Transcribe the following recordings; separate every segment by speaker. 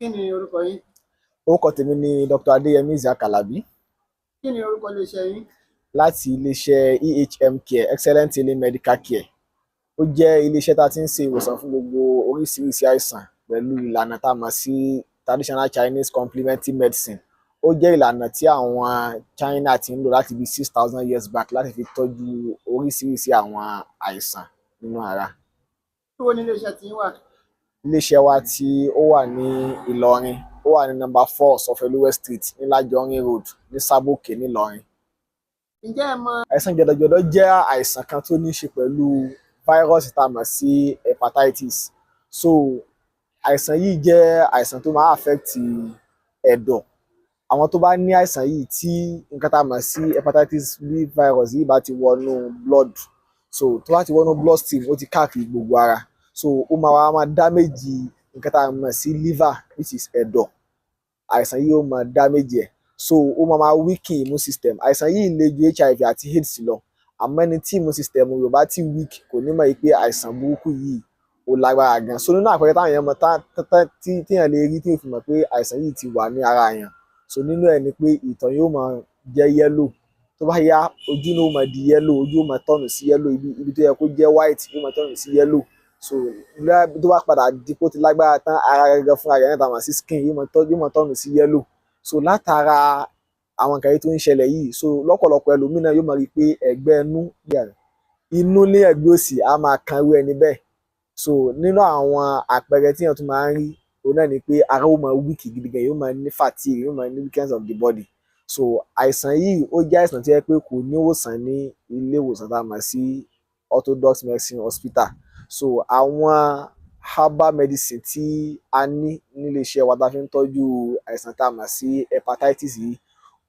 Speaker 1: Kí ni orúkọ yín?
Speaker 2: Orúkọ tèmi ni Dr. Adéyẹmí Isiaq Alabi
Speaker 1: Kí ni orúkọ iléeṣẹ́ yín?
Speaker 2: láti iléeṣẹ́ EHM Care Excellent Healing Medical Care. Ó jẹ́ iléeṣẹ́ tá a ti ń ṣe ìwòsàn fún gbogbo oríṣiríṣi àìsàn pẹ̀lú ìlànà tá a mọ̀ sí traditional Chinese complementary medicine. Ó jẹ́ ìlànà tí àwọn China ti ń lò láti bí 6,000 years back láti fi tọ́jú oríṣiríṣi àwọn àìsàn nínú ara.
Speaker 1: Níbo ni iléeṣẹ́ tí yín wà?
Speaker 2: Iléeṣẹ́ wa tí ó wà ní Ìlọrin, ó wà ní number 4 Sọfẹ́lúwẹ́ Street ní Lájọrin Road ní Sábòkè nílọrin.
Speaker 1: Ǹjẹ́ ẹ mọ̀?
Speaker 2: Àìsàn jẹ̀dọ̀jẹ̀dọ̀ jẹ́ àìsàn kan tó ní í ṣe pẹ̀lú fáírọ́ọ̀sì tá a mọ̀ sí hepatitis. So àìsàn yìí jẹ́ àìsàn tó máa affect ẹ̀dọ̀. Àwọn tó bá ní àìsàn yìí tí nǹkan tá a mọ̀ sí hepatitis B virus yìí bá ti wọnú blood, so tó bá ti wọnú bloodstream ó ti káàkiri gbogbo ara, so ó máa damage nǹkan tá a mọ̀ sí liver, which is ẹ̀dọ̀. Àìsàn yìí ó máa damage ẹ̀, so ó máa weaken immune system. Àìsàn yìí le ju HIV àti AIDS lọ, àmọ́ ẹni tí immune system rẹ̀ bá ti weak kò ní mọ̀ pé àìsàn burúkú yìí ó lágbára gan. So nínú àpẹẹrẹ táwọn èèyàn mọ̀ téèyàn lè rí tí yóò fi mọ̀ pé àìsàn yìí ti wà ní ara èèyàn, so nínú ẹ̀ ni pé ìtọ̀ yóò máa jẹ́ yellow, tó bá yá ojú náà ó máa di yellow, ojú ó máa tọ́nù sí yellow, ibi tó yẹ kó jẹ́ white yóò máa tọ́nù sí yellow. So tó bá padà di pé ó ti lágbára tán, ara gẹ́gẹ́ fúnra rẹ̀ náà tá a mọ̀ sí skin yóò máa tọ́nù sí yellow. So látara àwọn nǹkan yìí tó ń ṣẹlẹ̀ yìí, so lọ́pọ̀lọpọ̀ ẹlòmíràn yóò máa rí i pé ẹ̀gbẹ́ inú ní ẹ̀gbẹ́ òsì á máa kan irú ẹni bẹ́ẹ̀. So nínú àwọn àpẹẹrẹ tí èèyàn tún máa ń rí òun náà ni pé ara ó máa weak gidi gan, yóò máa ní fatigue, yóò máa ní weakness of the body. So àìsàn yìí ó jẹ́ àìsàn tó yẹ pé kò ní ìwòsàn ní ilé ìwòsàn tá a mọ̀ sí orthodox medicine hospital. So àwọn herbal medicine tí a ní nílé iṣẹ́ wa tá a fi ń tọ́jú àìsàn tá a mọ̀ sí hepatitis yìí,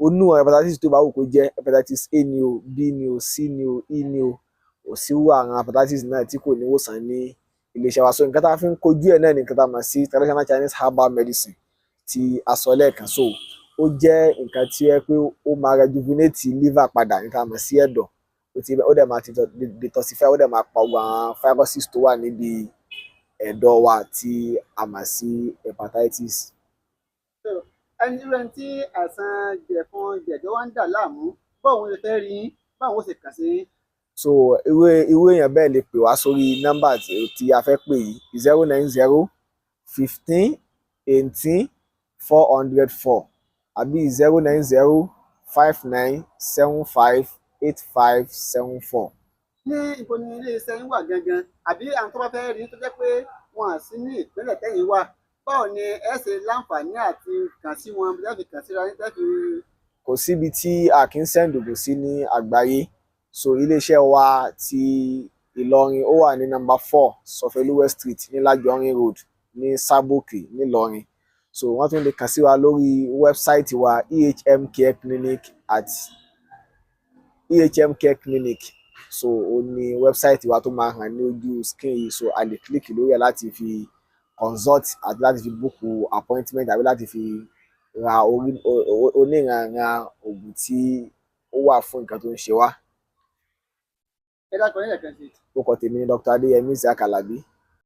Speaker 2: onú hepatitis tó bá wù kó jẹ́, hepatitis A ni o, B ni o, C ni o, E ni o, kò sí irú àwọn hepatitis náà tí kò ní ìwòsàn ní iléeṣẹ́ wa. So nǹkan tá a fi ń kojú ẹ̀ náà ni nǹkan tá a mọ̀ sí traditional Chinese herbal medicine tí a sọ lẹ́ẹ̀kan. So ó jẹ́ nǹkan tí ó yẹ pé ó máa rejuvenate liver padà, nǹkan tá a mọ̀ sí ẹ̀dọ̀, ó dẹ̀ máa detoxify, ó dẹ̀ máa pa gbogbo àwọn viruses tó wà níbi ẹ̀dọ̀ wa tí a mọ̀ sí hepatitis.
Speaker 1: Ẹni tí àìsàn jẹ̀dọ̀ wá ń dà láàmú, báwo lè fẹ́ rí yín, báwo ó sì kàn sí yín?
Speaker 2: So irú èèyàn bẹ́ẹ̀ lè pè wá sórí nọ́mbà tí a fẹ́ pè yìí 090 15 18 404 àbí 090 59 75 8574.
Speaker 1: Ní ibo ni ilé-iṣẹ́ yín wà gangan? Àbí àwọn tó bá fẹ́ rí tó jẹ́ pé wọn à sí ní ìpínlẹ̀ tẹ́yìn wà, báwo ni ẹ ṣe láǹfààní àti kàn sí wọn, tẹ́fi kàn síra yín, tẹ́fi?
Speaker 2: Kò síbi tí a kì í send ògùn sí ní àgbáyé. So iléeṣẹ́ wa ti Ìlọrin ó wà ní number 4 Sọfẹ́lúwẹ́ Street ní Lájọrin Road ní Sábòkè nílọrin. So wọ́n tún lè kàn sí wa lórí wẹ́bsáìtì wa EHM Care Clinic. So ó ní wẹ́bsáìtì wa tó máa hàn ní ojú screen yìí, so a lè click lórí ẹ̀ láti fi consult àti láti fi book appointment àbí láti fi ra oníranran oògùn tí ó wà fún nǹkan tó ń ṣe wá.
Speaker 1: Ẹ dákun yín lẹ́ẹ̀kan sí i.
Speaker 2: Orúkọ tèmi ni Dr. Adéyẹmí Isiaq Alabi.